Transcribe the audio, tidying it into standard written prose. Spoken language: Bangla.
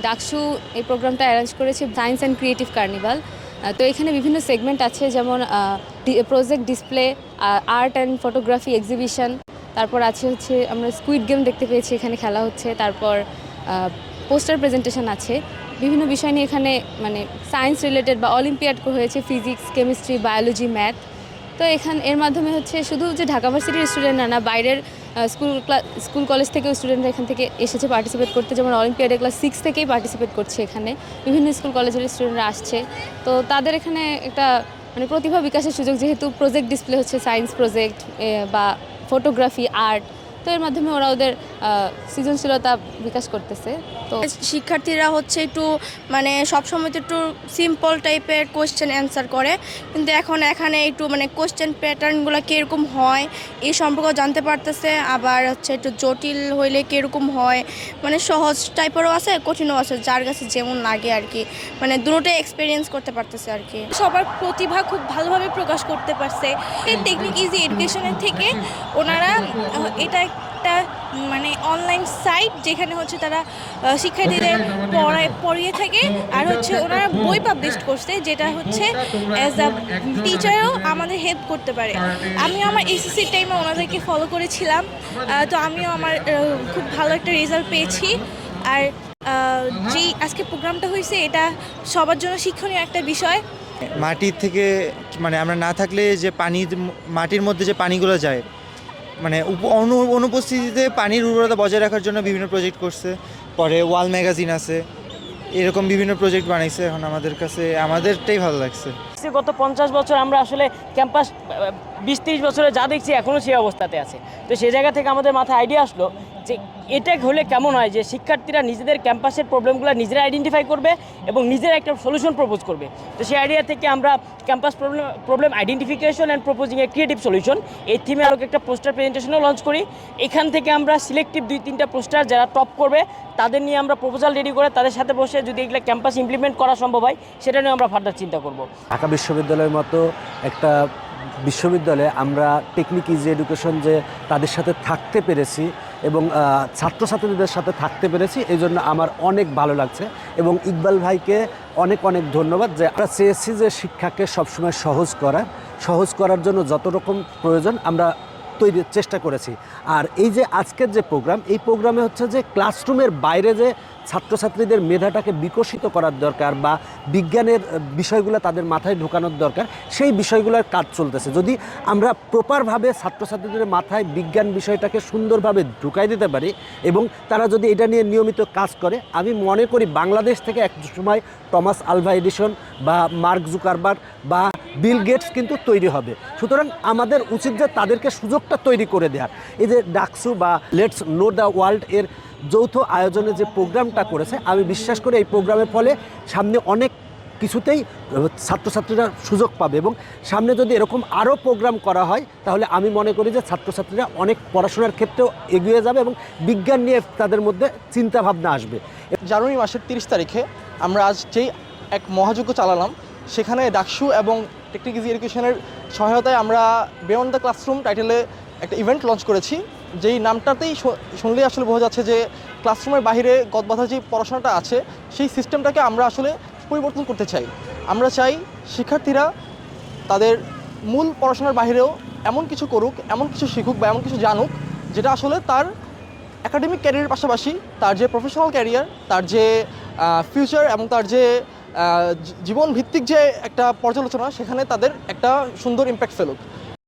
ডাকসু এই প্রোগ্রামটা অ্যারেঞ্জ করেছে সায়েন্স অ্যান্ড ক্রিয়েটিভ কার্নিভাল। তো এখানে বিভিন্ন সেগমেন্ট আছে, যেমন project display, art and photography exhibition, তারপর হচ্ছে আমরা স্কুইড গেম দেখতে পেয়েছি এখানে খেলা হচ্ছে, তারপর পোস্টার প্রেজেন্টেশন আছে। বিভিন্ন বিষয় নিয়ে এখানে মানে সায়েন্স রিলেটেড বা অলিম্পিয়াড হয়েছে, ফিজিক্স, কেমিস্ট্রি, বায়োলজি, ম্যাথ। তো এর মাধ্যমে হচ্ছে শুধু যে ঢাকা ভার্সিটির স্টুডেন্টরা না, বাইরের স্কুল কলেজ থেকেও স্টুডেন্টরা এখান থেকে এসেছে পার্টিসিপেট করতে। যেমন অলিম্পিয়াডে ক্লাস 6 থেকেই পার্টিসিপেট করছে এখানে, বিভিন্ন স্কুল কলেজের স্টুডেন্টরা আসছে। তো তাদের এখানে একটা মানে প্রতিভা বিকাশের সুযোগ, যেহেতু প্রজেক্ট ডিসপ্লে হচ্ছে সায়েন্স প্রজেক্ট বা ফটোগ্রাফি, আর্ট। তো এর মাধ্যমে ওরা ওদের সৃজনশীলতা বিকাশ করতেছে। তো শিক্ষার্থীরা হচ্ছে একটু মানে সবসময় তো একটু সিম্পল টাইপের কোয়েশ্চেন অ্যান্সার করে, কিন্তু এখন এখানে একটু মানে কোয়েশ্চেন প্যাটার্নগুলো কীরকম হয় এই সম্পর্কে জানতে পারতেছে। আবার হচ্ছে একটু জটিল হইলে কীরকম হয়, মানে সহজ টাইপেরও আছে, কঠিনও আছে, যার কাছে যেমন লাগে আর কি, মানে দুটোটাই এক্সপিরিয়েন্স করতে পারতেছে আর কি। সবার প্রতিভা খুব ভালোভাবে প্রকাশ করতে পারছে। টেকনিক ইজি এডুকেশনের থেকে ওনারা এটা একটা মানে অনলাইন সাইট, যেখানে হচ্ছে তারা শিক্ষার্থীদের পড়িয়ে থাকে, আর হচ্ছে ওনারা বই পাবলিশ করছে, যেটা হচ্ছে অ্যাজ আ টিচারও আমাদের হেল্প করতে পারে। আমিও আমার এসএসসির টাইমে ওনাদেরকে ফলো করেছিলাম, তো আমিও আমার খুব ভালো একটা রেজাল্ট পেয়েছি। আর যেই আজকে প্রোগ্রামটা হয়েছে এটা সবার জন্য শিক্ষণীয় একটা বিষয়। মাটির থেকে মানে আমরা না থাকলে যে মাটির মধ্যে যে পানিগুলো যায়, মানে অনুপস্থিতিতে পানির উর্বরতা বজায় রাখার জন্য বিভিন্ন প্রজেক্ট করছে। পরে ওয়াল ম্যাগাজিন আছে, এরকম বিভিন্ন প্রজেক্ট বানাইছে। এখন আমাদেরটাই ভালো লাগছে। গত 50 বছর আমরা আসলে ক্যাম্পাস 20-30 বছরে যা দেখছি এখনও সেই অবস্থাতে আছে। তো সেই জায়গা থেকে আমাদের মাথায় আইডিয়া আসলো যে এটা হলে কেমন হয়, যে শিক্ষার্থীরা নিজেদের ক্যাম্পাসের প্রবলেমগুলো নিজেরা আইডেন্টিফাই করবে এবং নিজেরা একটা সলিউশন প্রপোজ করবে। তো সেই আইডিয়া থেকে আমরা campus problem identification and proposing A creative solution এই থিমে আলোকে একটা পোস্টার প্রেজেন্টেশনও লঞ্চ করি। এখান থেকে আমরা সিলেক্টিভ 2-3টা পোস্টার যারা টপ করবে তাদের নিয়ে আমরা প্রপোজাল রেডি করে তাদের সাথে বসে যদি এগুলো ক্যাম্পাস ইমপ্লিমেন্ট করা সম্ভব হয় সেটা নিয়ে আমরা ফার্দার চিন্তা করব। ঢাকা বিশ্ববিদ্যালয়ের মতো একটা বিশ্ববিদ্যালয়ে আমরা টেকনিক ইজি এডুকেশন যে তাদের সাথে থাকতে পেরেছি এবং ছাত্রছাত্রীদের সাথে থাকতে পেরেছি, এই জন্য আমার অনেক ভালো লাগছে। এবং ইকবাল ভাইকে অনেক অনেক ধন্যবাদ যে আমরা চেয়েছি যে শিক্ষাকে সবসময় সহজ করার জন্য যত রকম প্রয়োজন আমরা চেষ্টা করেছি। আর এই যে আজকের যে প্রোগ্রাম, এই প্রোগ্রামে হচ্ছে যে ক্লাসরুমের বাইরে যে ছাত্রছাত্রীদের মেধাটাকে বিকশিত করার দরকার বা বিজ্ঞানের বিষয়গুলো তাদের মাথায় ঢোকানোর দরকার, সেই বিষয়গুলোর কাজ চলতেছে। যদি আমরা প্রপারভাবে ছাত্রছাত্রীদের মাথায় বিজ্ঞান বিষয়টাকে সুন্দরভাবে ঢুকাই দিতে পারি এবং তারা যদি এটা নিয়ে নিয়মিত কাজ করে, আমি মনে করি বাংলাদেশ থেকে এক সময় টমাস আলভা এডিসন বা মার্ক জুকারবার্গ বা বিল গেটস কিন্তু তৈরি হবে। সুতরাং আমাদের উচিত যে তাদেরকে সুযোগটা তৈরি করে দেওয়ার। এই যে ডাকসু বা লেটস নো দ্য ওয়ার্ল্ড এর যৌথ আয়োজনে যে প্রোগ্রামটা করেছে, আমি বিশ্বাস করি এই প্রোগ্রামের ফলে সামনে অনেক কিছুতেই ছাত্রছাত্রীরা সুযোগ পাবে এবং সামনে যদি এরকম আরও প্রোগ্রাম করা হয় তাহলে আমি মনে করি যে ছাত্রছাত্রীরা অনেক পড়াশোনার ক্ষেত্রেও এগিয়ে যাবে এবং বিজ্ঞান নিয়ে তাদের মধ্যে চিন্তাভাবনা আসবে। জানুয়ারি মাসের 30 তারিখে আমরা আজ যেই এক মহাযজ্ঞ চালালাম, সেখানে ডাকসু এবং টেকনিক ইজি এডুকেশনের সহায়তায় আমরা বিয়ন্ড দ্য ক্লাসরুম টাইটেলে একটা ইভেন্ট লঞ্চ করেছি। যেই নামটাতেই শুনলেই আসলে বোঝা যাচ্ছে যে ক্লাসরুমের বাইরে গদবাঁধা যে পড়াশোনাটা আছে সেই সিস্টেমটাকে আমরা আসলে পরিবর্তন করতে চাই। আমরা চাই শিক্ষার্থীরা তাদের মূল পড়াশোনার বাইরেও এমন কিছু করুক, এমন কিছু শিখুক বা এমন কিছু জানুক যেটা আসলে তার একাডেমিক ক্যারিয়ারের পাশাপাশি তার যে প্রফেশনাল ক্যারিয়ার, তার যে ফিউচার এবং তার যে জীবন ভিত্তিক যে একটা পর্যালোচনা, সেখানে তাদের একটা সুন্দর ইম্প্যাক্ট ফেলুক।